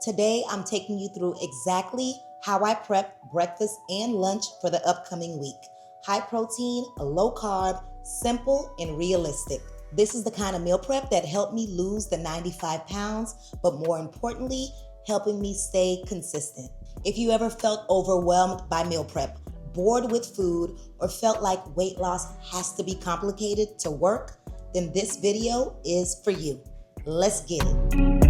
Today, I'm taking you through exactly how I prep breakfast and lunch for the upcoming week. High protein, low carb, simple, and realistic. This is the kind of meal prep that helped me lose the 95 pounds, but more importantly, helping me stay consistent. If you ever felt overwhelmed by meal prep, bored with food, or felt like weight loss has to be complicated to work, then this video is for you. Let's get it.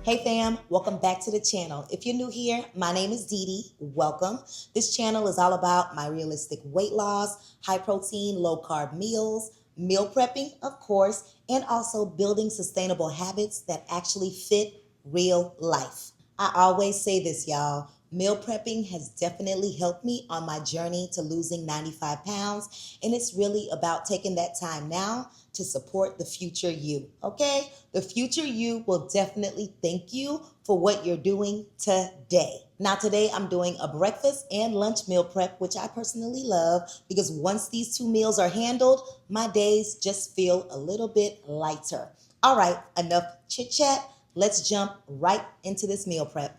Hey fam, welcome back to the channel. If you're new here, my name is DeeDee. Welcome. This channel is all about my realistic weight loss, high protein, low carb meals, meal prepping, of course, and also building sustainable habits that actually fit real life. I always say this, y'all. Meal prepping has definitely helped me on my journey to losing 95 pounds, and it's really about taking that time now to support the future you, okay? The future you will definitely thank you for what you're doing today. Now today I'm doing a breakfast and lunch meal prep, which I personally love because once these two meals are handled, my days just feel a little bit lighter. All right, enough chit chat. Let's jump right into this meal prep.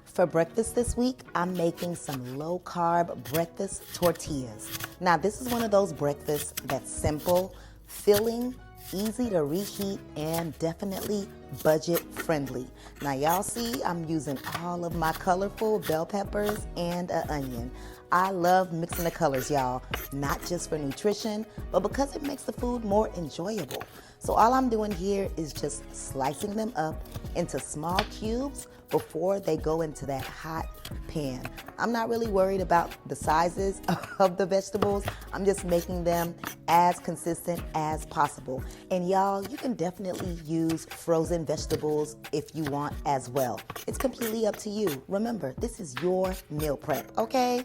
For breakfast this week, I'm making some low-carb breakfast tortillas. Now, this is one of those breakfasts that's simple, filling, easy to reheat, and definitely budget-friendly. Now, y'all see I'm using all of my colorful bell peppers and an onion. I love mixing the colors, y'all, not just for nutrition, but because it makes the food more enjoyable. So all I'm doing here is just slicing them up into small cubes before they go into that hot pan. I'm not really worried about the sizes of the vegetables. I'm just making them as consistent as possible. And y'all, you can definitely use frozen vegetables if you want as well. It's completely up to you. Remember, this is your meal prep, okay?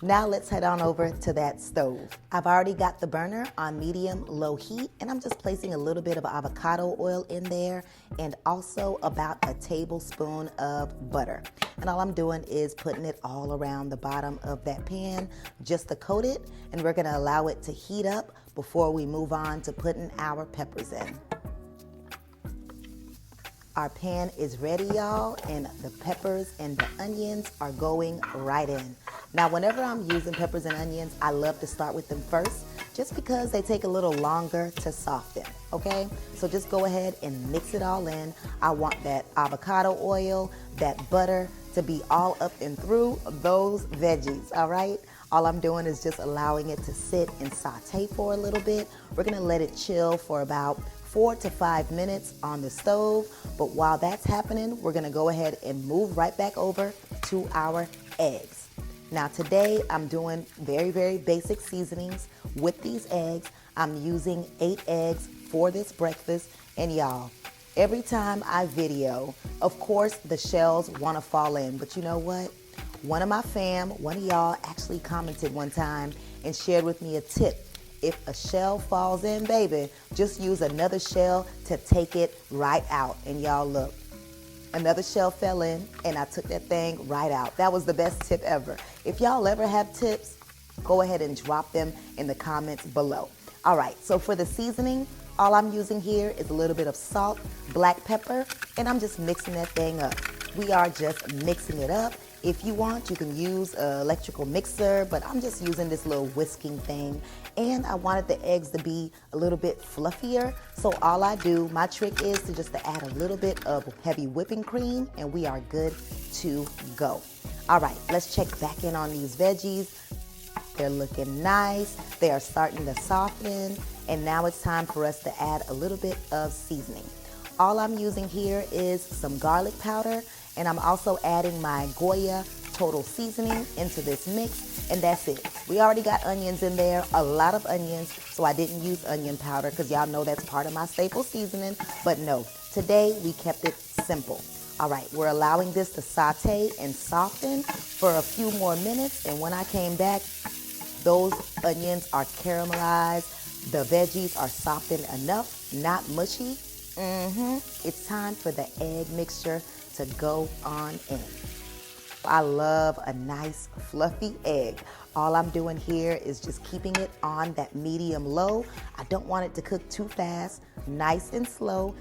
Now let's head on over to that stove. I've already got the burner on medium-low heat, and I'm just placing a little bit of avocado oil in there and also about a tablespoon of butter. And all I'm doing is putting it all around the bottom of that pan just to coat it, and we're gonna allow it to heat up before we move on to putting our peppers in. Our pan is ready, y'all, and the peppers and the onions are going right in. Now, whenever I'm using peppers and onions, I love to start with them first, just because they take a little longer to soften, okay? So just go ahead and mix it all in. I want that avocado oil, that butter to be all up and through those veggies, all right? All I'm doing is just allowing it to sit and saute for a little bit. We're gonna let it chill for about 4 to 5 minutes on the stove. But while that's happening, we're gonna go ahead and move right back over to our eggs. Now today I'm doing very, very basic seasonings with these eggs. I'm using 8 eggs for this breakfast. And y'all, every time I video, of course the shells wanna fall in, but you know what? One of my fam, one of y'all actually commented one time and shared with me a tip. If a shell falls in, baby, just use another shell to take it right out. And y'all look, another shell fell in and I took that thing right out. That was the best tip ever. If y'all ever have tips, go ahead and drop them in the comments below. All right, so for the seasoning, all I'm using here is a little bit of salt, black pepper, and I'm just mixing that thing up. We are just mixing it up. If you want, you can use an electrical mixer, but I'm just using this little whisking thing. And I wanted the eggs to be a little bit fluffier. So all I do, my trick is to just to add a little bit of heavy whipping cream and we are good to go. All right, let's check back in on these veggies. They're looking nice. They are starting to soften. And now it's time for us to add a little bit of seasoning. All I'm using here is some garlic powder, and I'm also adding my Goya total seasoning into this mix, and that's it. We already got onions in there, a lot of onions, so I didn't use onion powder because y'all know that's part of my staple seasoning, but no, today we kept it simple. All right, we're allowing this to saute and soften for a few more minutes, and when I came back, those onions are caramelized, the veggies are softened enough, not mushy. It's time for the egg mixture to go on in. I love a nice fluffy egg. All I'm doing here is just keeping it on that medium low. I don't want it to cook too fast, nice and slow.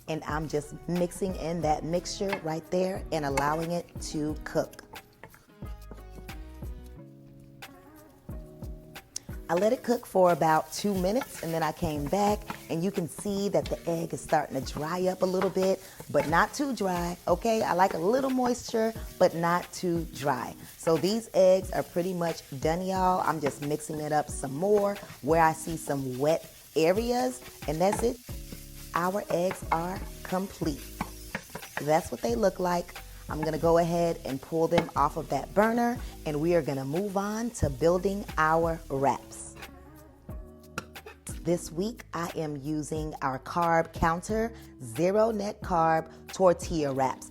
And I'm just mixing in that mixture right there and allowing it to cook. I let it cook for about 2 minutes and then I came back and you can see that the egg is starting to dry up a little bit, but not too dry, okay? I like a little moisture, but not too dry. So these eggs are pretty much done, y'all. I'm just mixing it up some more where I see some wet areas, and that's it. Our eggs are complete. That's what they look like. I'm gonna go ahead and pull them off of that burner, and we are gonna move on to building our wraps. This week, I am using our carb counter, zero net carb tortilla wraps.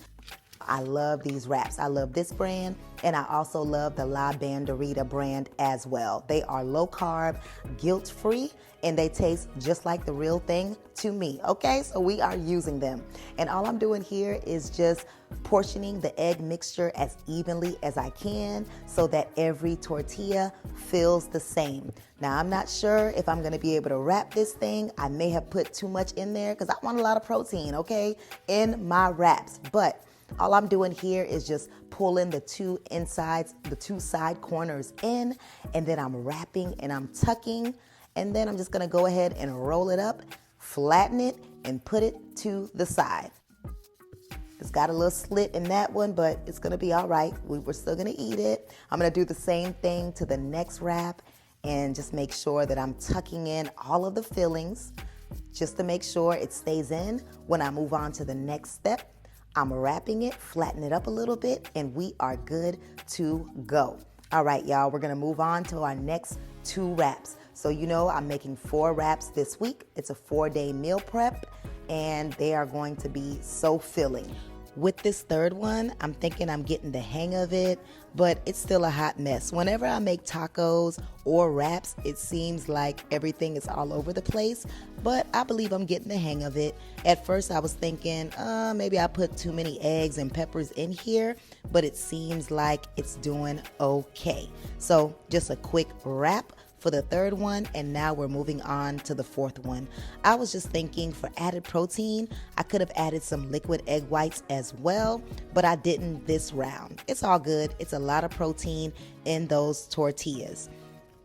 I love these wraps. I love this brand, and I also love the La Banderita brand as well. They are low carb, guilt-free, and they taste just like the real thing to me, okay? So we are using them. And all I'm doing here is just portioning the egg mixture as evenly as I can so that every tortilla feels the same. Now, I'm not sure if I'm gonna be able to wrap this thing. I may have put too much in there because I want a lot of protein, okay, in my wraps. But all I'm doing here is just pulling the two side corners in, and then I'm wrapping and I'm tucking, and then I'm just gonna go ahead and roll it up, flatten it, and put it to the side. It's got a little slit in that one, but it's gonna be all right. We're still gonna eat it. I'm gonna do the same thing to the next wrap and just make sure that I'm tucking in all of the fillings just to make sure it stays in. When I move on to the next step, I'm wrapping it, flatten it up a little bit, and we are good to go. All right, y'all, we're gonna move on to our next 2 wraps. So you know I'm making 4 wraps this week. It's a 4-day meal prep, and they are going to be so filling. With this third one, I'm thinking I'm getting the hang of it, but it's still a hot mess. Whenever I make tacos or wraps, it seems like everything is all over the place, but I believe I'm getting the hang of it. At first I was thinking, maybe I put too many eggs and peppers in here, but it seems like it's doing okay. So just a quick wrap for the third one, and now we're moving on to the fourth one. I was just thinking for added protein, I could have added some liquid egg whites as well, but I didn't this round. It's all good. It's a lot of protein in those tortillas.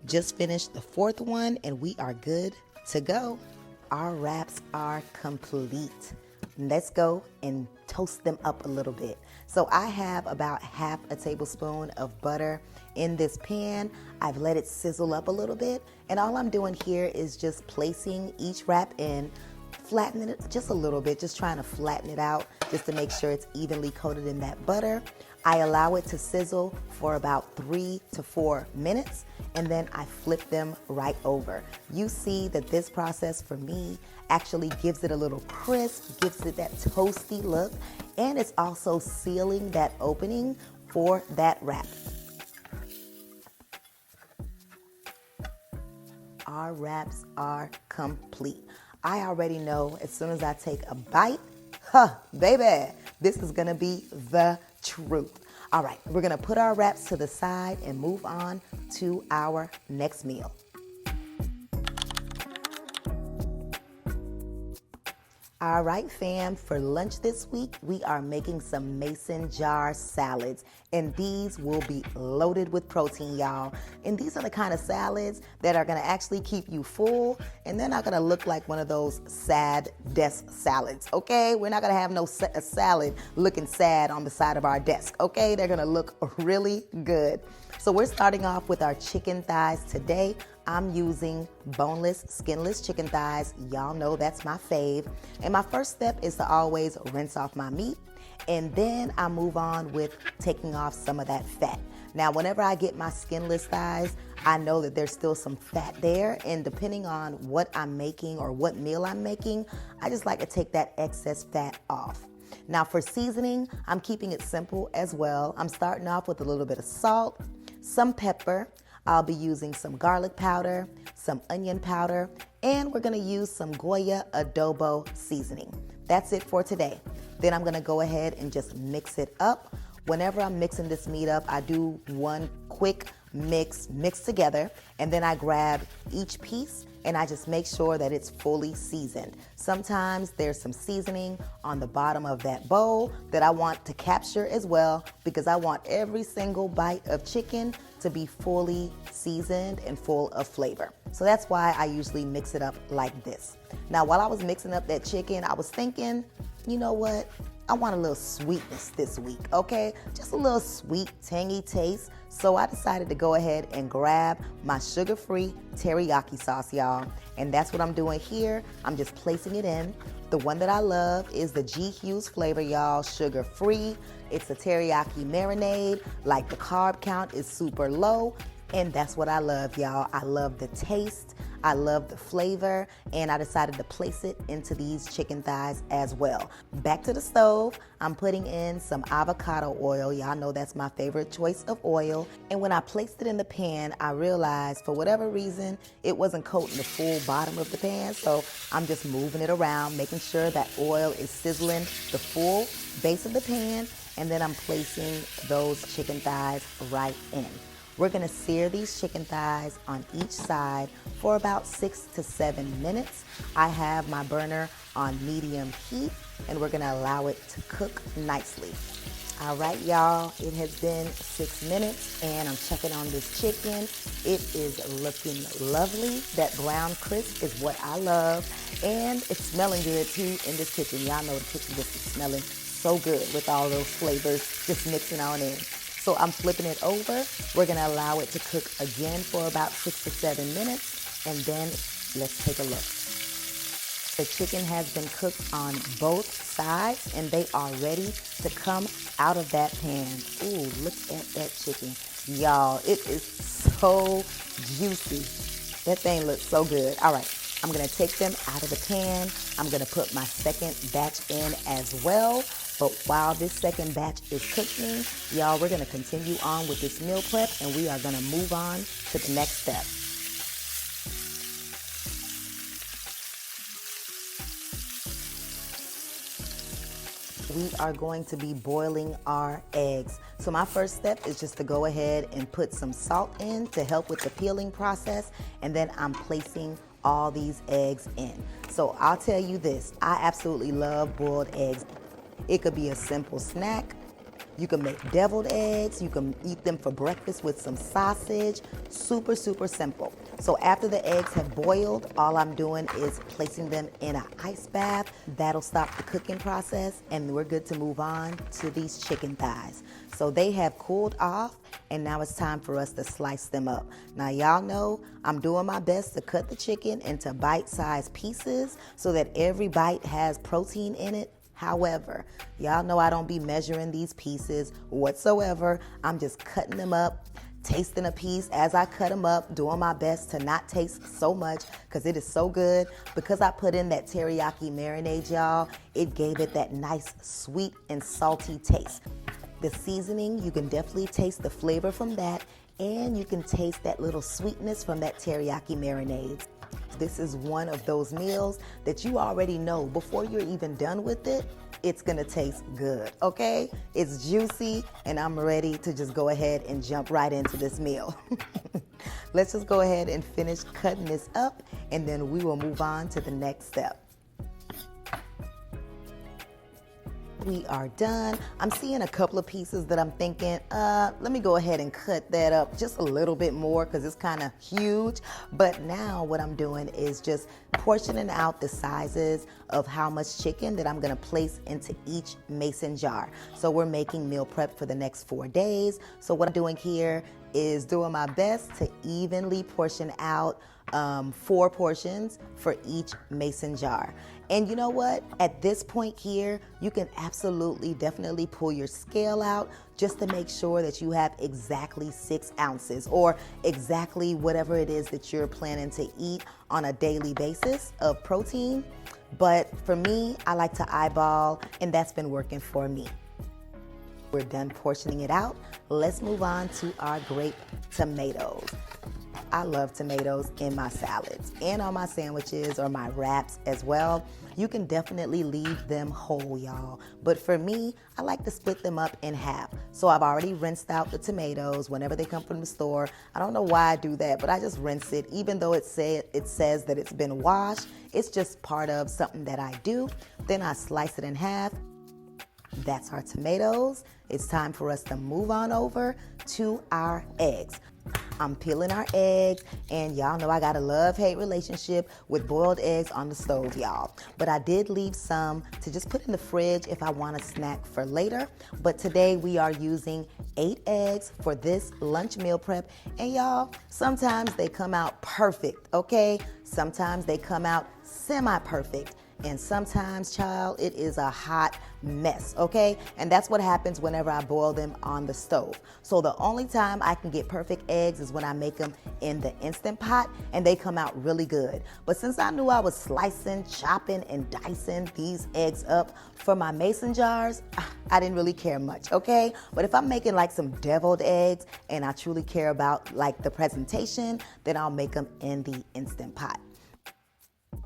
Just finished the fourth one, and we are good to go. Our wraps are complete. Let's go and toast them up a little bit. So I have about half a tablespoon of butter in this pan. I've let it sizzle up a little bit, and all I'm doing here is just placing each wrap in, flattening it just a little bit, just trying to flatten it out just to make sure it's evenly coated in that butter. I allow it to sizzle for about 3 to 4 minutes, and then I flip them right over. You see that this process for me actually gives it a little crisp, gives it that toasty look, and it's also sealing that opening for that wrap. Our wraps are complete. I already know as soon as I take a bite, baby, this is gonna be the truth. All right, we're gonna put our wraps to the side and move on to our next meal. All right, fam, for lunch this week, we are making some mason jar salads, and these will be loaded with protein, y'all. And these are the kind of salads that are gonna actually keep you full, and they're not gonna look like one of those sad desk salads, okay? We're not gonna have a salad looking sad on the side of our desk, okay? They're gonna look really good. So we're starting off with our chicken thighs today. I'm using boneless, skinless chicken thighs. Y'all know that's my fave. And my first step is to always rinse off my meat. And then I move on with taking off some of that fat. Now, whenever I get my skinless thighs, I know that there's still some fat there, and depending on what I'm making or what meal I'm making, I just like to take that excess fat off. Now for seasoning, I'm keeping it simple as well. I'm starting off with a little bit of salt, some pepper. I'll be using some garlic powder, some onion powder, and we're gonna use some Goya adobo seasoning. That's it for today. Then I'm gonna go ahead and just mix it up. Whenever I'm mixing this meat up, I do one quick mix together, and then I grab each piece and I just make sure that it's fully seasoned. Sometimes there's some seasoning on the bottom of that bowl that I want to capture as well, because I want every single bite of chicken to be fully seasoned and full of flavor. So that's why I usually mix it up like this. Now, while I was mixing up that chicken, I was thinking, you know what? I want a little sweetness this week, okay? Just a little sweet, tangy taste. So I decided to go ahead and grab my sugar-free teriyaki sauce, y'all. And that's what I'm doing here. I'm just placing it in. The one that I love is the G Hughes flavor, y'all, sugar-free. It's a teriyaki marinade. Like, the carb count is super low. And that's what I love, y'all. I love the taste. I love the flavor, and I decided to place it into these chicken thighs as well. Back to the stove, I'm putting in some avocado oil. Y'all know that's my favorite choice of oil. And when I placed it in the pan, I realized for whatever reason, it wasn't coating the full bottom of the pan. So I'm just moving it around, making sure that oil is sizzling the full base of the pan. And then I'm placing those chicken thighs right in. We're gonna sear these chicken thighs on each side for about 6 to 7 minutes. I have my burner on medium heat, and we're gonna allow it to cook nicely. All right, y'all, it has been 6 minutes, and I'm checking on this chicken. It is looking lovely. That brown crisp is what I love, and it's smelling good too in this kitchen. Y'all know the kitchen just is smelling so good with all those flavors just mixing on in. So I'm flipping it over. We're gonna allow it to cook again for about 6 to 7 minutes, and then let's take a look. The chicken has been cooked on both sides, and they are ready to come out of that pan. Ooh, look at that chicken. Y'all, it is so juicy. That thing looks so good. All right, I'm gonna take them out of the pan. I'm gonna put my second batch in as well. But while this second batch is cooking, y'all, we're gonna continue on with this meal prep, and we are gonna move on to the next step. We are going to be boiling our eggs. So my first step is just to go ahead and put some salt in to help with the peeling process, and then I'm placing all these eggs in. So I'll tell you this, I absolutely love boiled eggs. It could be a simple snack. You can make deviled eggs. You can eat them for breakfast with some sausage. Super, super simple. So after the eggs have boiled, all I'm doing is placing them in an ice bath. That'll stop the cooking process, and we're good to move on to these chicken thighs. So they have cooled off, and now it's time for us to slice them up. Now, y'all know I'm doing my best to cut the chicken into bite-sized pieces so that every bite has protein in it. However, y'all know I don't be measuring these pieces whatsoever. I'm just cutting them up, tasting a piece as I cut them up, doing my best to not taste so much because it is so good. Because I put in that teriyaki marinade, y'all, it gave it that nice sweet and salty taste. The seasoning, you can definitely taste the flavor from that, and you can taste that little sweetness from that teriyaki marinade. This is one of those meals that you already know before you're even done with it, it's gonna taste good, okay? It's juicy, and I'm ready to just go ahead and jump right into this meal. Let's just go ahead and finish cutting this up, and then we will move on to the next step. We are done. I'm seeing a couple of pieces that I'm thinking, let me go ahead and cut that up just a little bit more because it's kind of huge. But now what I'm doing is just portioning out the sizes of how much chicken that I'm gonna place into each mason jar. So we're making meal prep for the next 4 days. So what I'm doing here is doing my best to evenly portion out 4 portions for each mason jar. And you know what? At this point here, you can absolutely, definitely pull your scale out just to make sure that you have exactly 6 ounces or exactly whatever it is that you're planning to eat on a daily basis of protein. But for me, I like to eyeball, and that's been working for me. We're done portioning it out. Let's move on to our grape tomatoes. I love tomatoes in my salads and on my sandwiches or my wraps as well. You can definitely leave them whole, y'all. But for me, I like to split them up in half. So I've already rinsed out the tomatoes whenever they come from the store. I don't know why I do that, but I just rinse it. Even though it says that it's been washed, it's just part of something that I do. Then I slice it in half. That's our tomatoes. It's time for us to move on over to our eggs. I'm peeling our eggs, and y'all know I got a love-hate relationship with boiled eggs on the stove, y'all. But I did leave some to just put in the fridge if I want a snack for later. But today we are using 8 eggs for this lunch meal prep. And y'all, sometimes they come out perfect, okay? Sometimes they come out semi-perfect. And sometimes, child, it is a hot mess, okay? And that's what happens whenever I boil them on the stove. So the only time I can get perfect eggs is when I make them in the Instant Pot, and they come out really good. But since I knew I was slicing, chopping, and dicing these eggs up for my mason jars, I didn't really care much, okay? But if I'm making like some deviled eggs and I truly care about like the presentation, then I'll make them in the Instant Pot.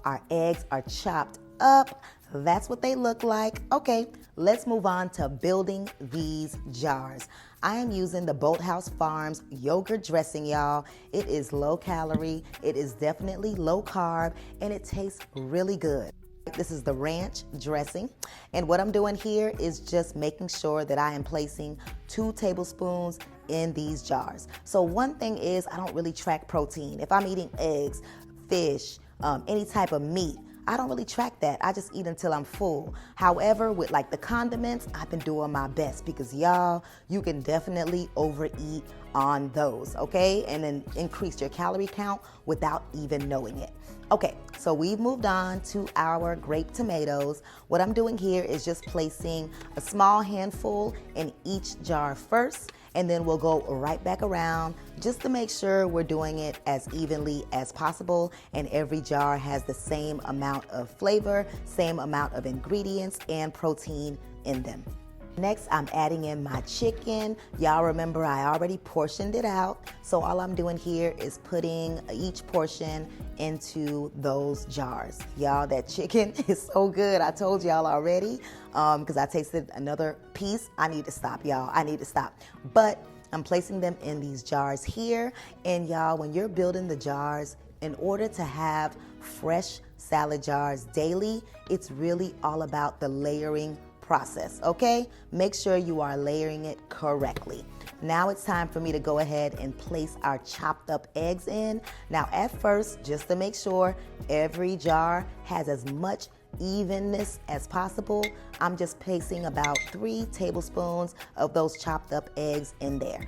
Our eggs are chopped up. That's what they look like. Okay, let's move on to building these jars. I am using the Bolthouse Farms yogurt dressing, y'all. It is low calorie, it is definitely low carb, and it tastes really good. This is the ranch dressing, and what I'm doing here is just making sure that I am placing 2 tablespoons in these jars. So one thing is, I don't really track protein. If I'm eating eggs, fish, any type of meat, I don't really track that. I just eat until I'm full. However, with like the condiments, I've been doing my best because y'all, you can definitely overeat on those, okay? And then increase your calorie count without even knowing it. Okay, so we've moved on to our grape tomatoes. What I'm doing here is just placing a small handful in each jar first, and then we'll go right back around just to make sure we're doing it as evenly as possible and every jar has the same amount of flavor, same amount of ingredients and protein in them. Next, I'm adding in my chicken. Y'all remember I already portioned it out. So all I'm doing here is putting each portion into those jars. Y'all, that chicken is so good. I told y'all already because I tasted another piece. I need to stop, y'all. I need to stop. But I'm placing them in these jars here. And y'all, when you're building the jars, in order to have fresh salad jars daily, it's really all about the layering process, okay? Make sure you are layering it correctly. Now it's time for me to go ahead and place our chopped up eggs in. Now at first, just to make sure every jar has as much evenness as possible, I'm just placing about 3 tablespoons of those chopped up eggs in there.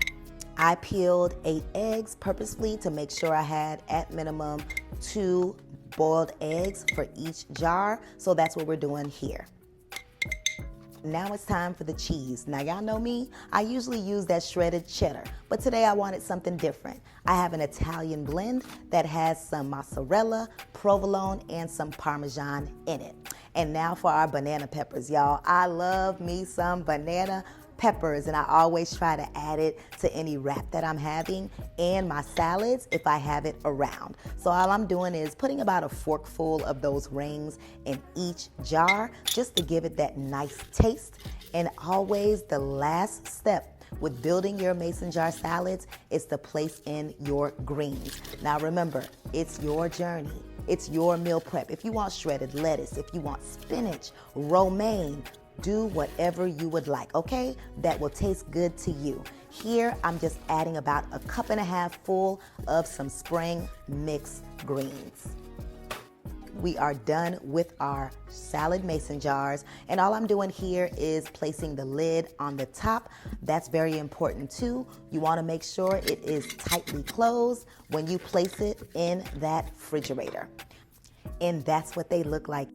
I peeled 8 eggs purposefully to make sure I had at minimum 2 boiled eggs for each jar. So that's what we're doing here. Now it's time for the cheese. Now y'all know me, I usually use that shredded cheddar, but today I wanted something different. I have an Italian blend that has some mozzarella, provolone, and some Parmesan in it. And now for our banana peppers, y'all. I love me some banana peppers, and I always try to add it to any wrap that I'm having and my salads if I have it around. So all I'm doing is putting about a forkful of those rings in each jar just to give it that nice taste. And always the last step with building your mason jar salads is to place in your greens. Now remember, it's your journey. It's your meal prep. If you want shredded lettuce, if you want spinach, romaine, do whatever you would like, okay? That will taste good to you. Here, I'm just adding about a 1.5 cups full of some spring mixed greens. we are done with our salad mason jars. And all I'm doing here is placing the lid on the top. That's very important too. You want to make sure it is tightly closed when you place it in that refrigerator. And that's what they look like.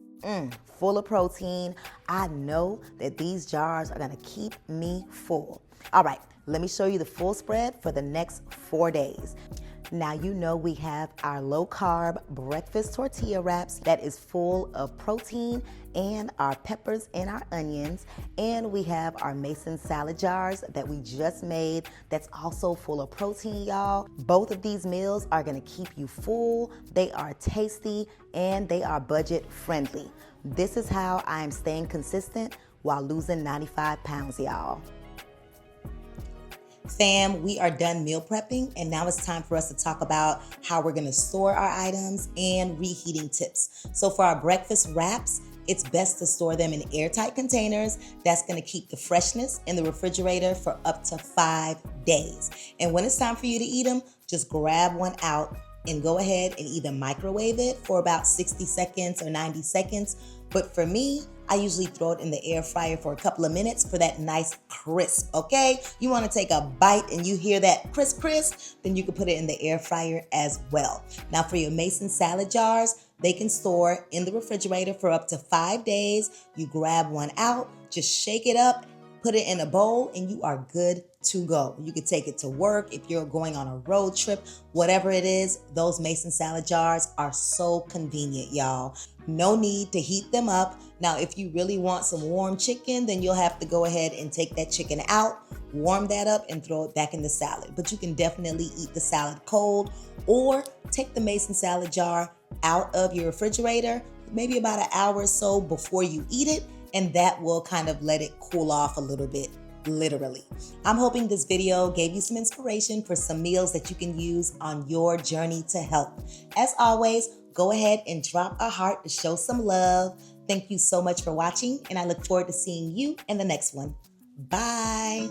Full of protein. I know that these jars are gonna keep me full. All right, let me show you the full spread for the next 4 days. Now you know we have our low-carb breakfast tortilla wraps that is full of protein, and our peppers and our onions, and we have our mason salad jars that we just made that's also full of protein, y'all. Both of these meals are gonna keep you full, they are tasty, and they are budget friendly. This is how I am staying consistent while losing 95 pounds, y'all. Fam, we are done meal prepping, and now it's time for us to talk about how we're gonna store our items and reheating tips. So for our breakfast wraps, it's best to store them in airtight containers. That's gonna keep the freshness in the refrigerator for up to 5 days. And when it's time for you to eat them, just grab one out and go ahead and either microwave it for about 60 seconds or 90 seconds. But for me, I usually throw it in the air fryer for a couple of minutes for that nice crisp, okay? You wanna take a bite and you hear that crisp, then you can put it in the air fryer as well. Now for your mason salad jars, they can store in the refrigerator for up to 5 days. You grab one out, just shake it up, put it in a bowl, and you are good to go. You can take it to work if you're going on a road trip, whatever it is. Those mason salad jars are so convenient, y'all. No need to heat them up. Now, if you really want some warm chicken, then you'll have to go ahead and take that chicken out, warm that up, and throw it back in the salad. But you can definitely eat the salad cold, or take the mason salad jar out of your refrigerator, maybe about an hour or so before you eat it, and that will kind of let it cool off a little bit, literally. I'm hoping this video gave you some inspiration for some meals that you can use on your journey to health. As always, go ahead and drop a heart to show some love. Thank you so much for watching, and I look forward to seeing you in the next one. Bye.